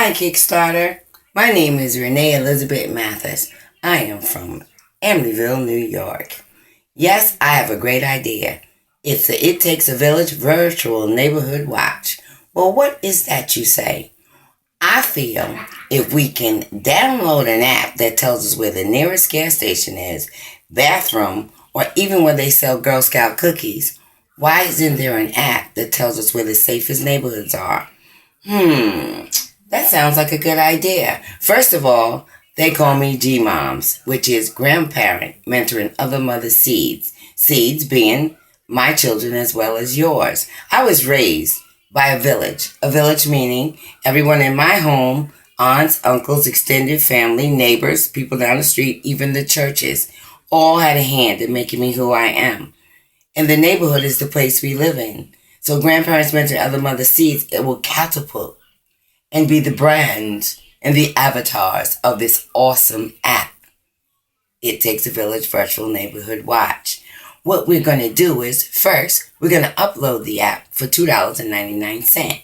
Hi, Kickstarter. My name is Renee Elizabeth Mathis. I am from Amityville, New York. Yes, I have a great idea. It's a It Takes a Village virtual neighborhood watch. Well, what is that you say? I feel if we can download an app that tells us where the nearest gas station is, bathroom, or even where they sell Girl Scout cookies, why isn't there an app that tells us where the safest neighborhoods are? That sounds like a good idea. First of all, they call me G-Moms, which is grandparent mentoring other mothers' seeds. Seeds being my children as well as yours. I was raised by a village. A village meaning everyone in my home, aunts, uncles, extended family, neighbors, people down the street, even the churches, all had a hand in making me who I am. And the neighborhood is the place we live in. So grandparents mentor other mothers' seeds, it will catapult and be the brands and the avatars of this awesome app. It Takes a Village Virtual Neighborhood Watch. What we're going to do is, first, we're going to upload the app for $2.99.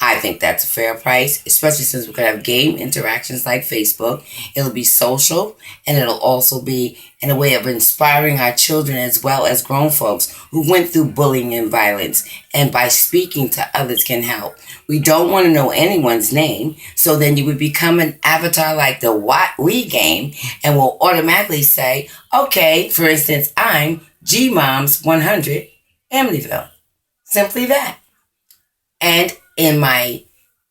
I think that's a fair price, especially since we're going to have game interactions like Facebook. It'll be social, and it'll also be in a way of inspiring our children as well as grown folks who went through bullying and violence, and by speaking to others can help. We don't want to know anyone's name, so then you would become an avatar like the What We game, and will automatically say, okay, for instance, I'm G-Moms 100 Amityville. Simply that. And in my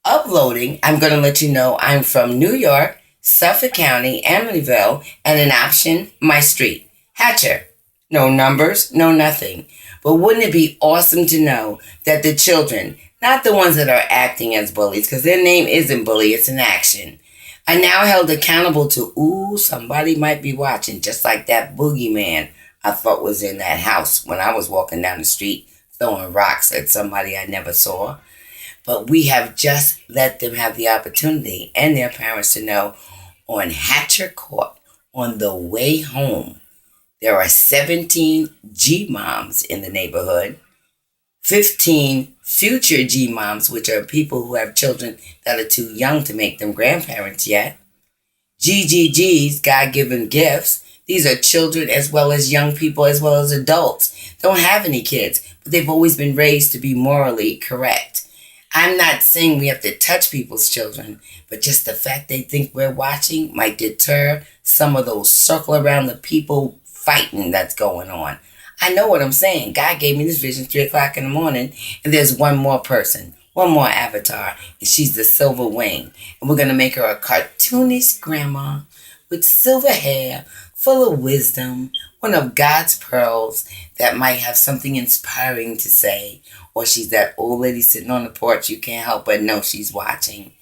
uploading, I'm going to let you know I'm from New York, Suffolk County, Amityville, and an option, my street, Hatcher. No numbers, no nothing. But wouldn't it be awesome to know that the children, not the ones that are acting as bullies, because their name isn't bully, it's an action, are now held accountable to, somebody might be watching, just like that boogeyman I thought was in that house when I was walking down the street throwing rocks at somebody I never saw. But we have just let them have the opportunity and their parents to know on Hatcher Court, on the way home, there are 17 G-Moms in the neighborhood, 15 future G-Moms, which are people who have children that are too young to make them grandparents yet, GGGs, God-given gifts. These are children as well as young people as well as adults. Don't have any kids, but they've always been raised to be morally correct. I'm not saying we have to touch people's children, but just the fact they think we're watching might deter some of those circle around the people fighting that's going on. I know what I'm saying. God gave me this vision 3 o'clock in the morning, and there's one more person, one more avatar, and she's the Silver Wing. And we're going to make her a cartoonish grandma with silver hair, full of wisdom, one of God's pearls that might have something inspiring to say. Or she's that old lady sitting on the porch, you can't help but know she's watching.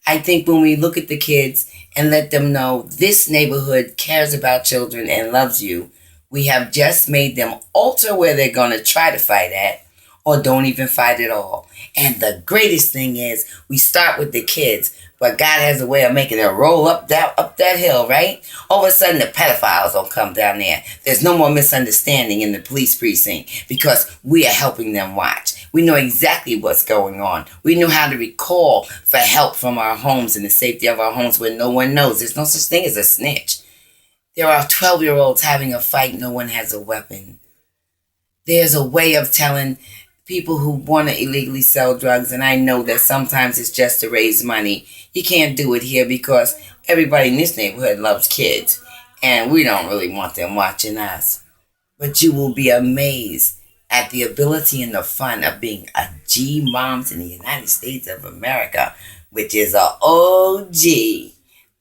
I think when we look at the kids and let them know this neighborhood cares about children and loves you, we have just made them alter where they're going to try to fight at, or don't even fight at all. And the greatest thing is we start with the kids, but God has a way of making it roll up that hill, right? All of a sudden the pedophiles don't come down there. There's no more misunderstanding in the police precinct because we are helping them watch. We know exactly what's going on. We know how to recall for help from our homes and the safety of our homes where no one knows. There's no such thing as a snitch. There are 12-year-olds having a fight. No one has a weapon. There's a way of telling people who want to illegally sell drugs, and I know that sometimes it's just to raise money. You can't do it here because everybody in this neighborhood loves kids, and we don't really want them watching us. But you will be amazed at the ability and the fun of being a G-Moms in the United States of America, which is a OG.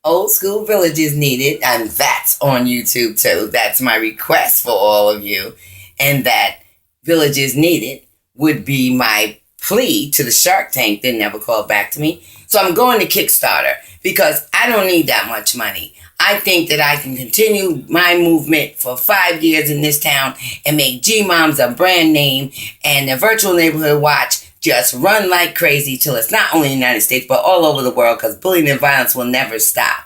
Old School Village is needed, and that's on YouTube too. That's my request for all of you. And that Village is needed would be my plea to the Shark Tank. They never called back to me. So I'm going to Kickstarter because I don't need that much money. I think that I can continue my movement for 5 years in this town and make G-Moms a brand name and the virtual neighborhood watch just run like crazy till it's not only in the United States but all over the world, because bullying and violence will never stop.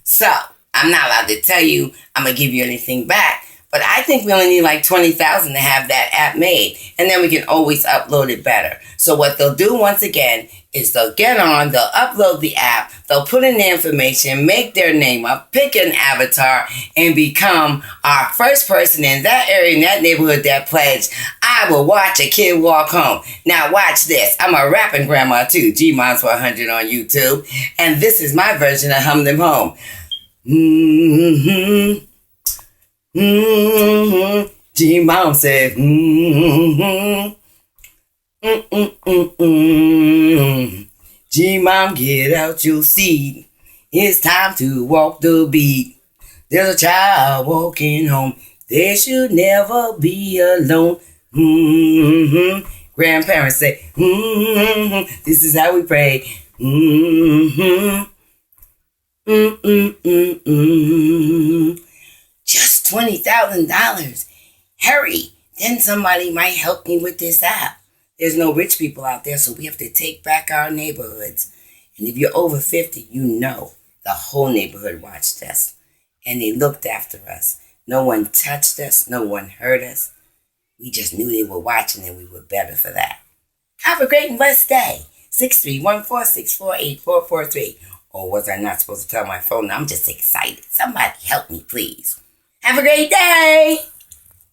So I'm not allowed to tell you I'm going to give you anything back. But I think we only need like 20,000 to have that app made. And then we can always upload it better. So what they'll do once again is they'll get on, they'll upload the app, they'll put in the information, make their name up, pick an avatar, and become our first person in that area, in that neighborhood that pledged, I will watch a kid walk home. Now watch this. I'm a rapping grandma too. G-Moms 100 on YouTube. And this is my version of Hum Them Home. Mm-hmm. Mm-hmm. G-Mom said, mm-hmm. Mm-mm-mm-mm. G-Mom, get out your seat. It's time to walk the beat. There's a child walking home. They should never be alone. Mm-hmm. Grandparents say, mm-hmm. This is how we pray. Mm-hmm. Mm-mm-mm-mm. Just $20,000. Hurry. Then somebody might help me with this app. There's no rich people out there, so we have to take back our neighborhoods. And if you're over 50, you know the whole neighborhood watched us. And they looked after us. No one touched us. No one hurt us. We just knew they were watching and we were better for that. Have a great and blessed day. 63146484443. Or was I not supposed to tell my phone? I'm just excited. Somebody help me, please. Have a great day.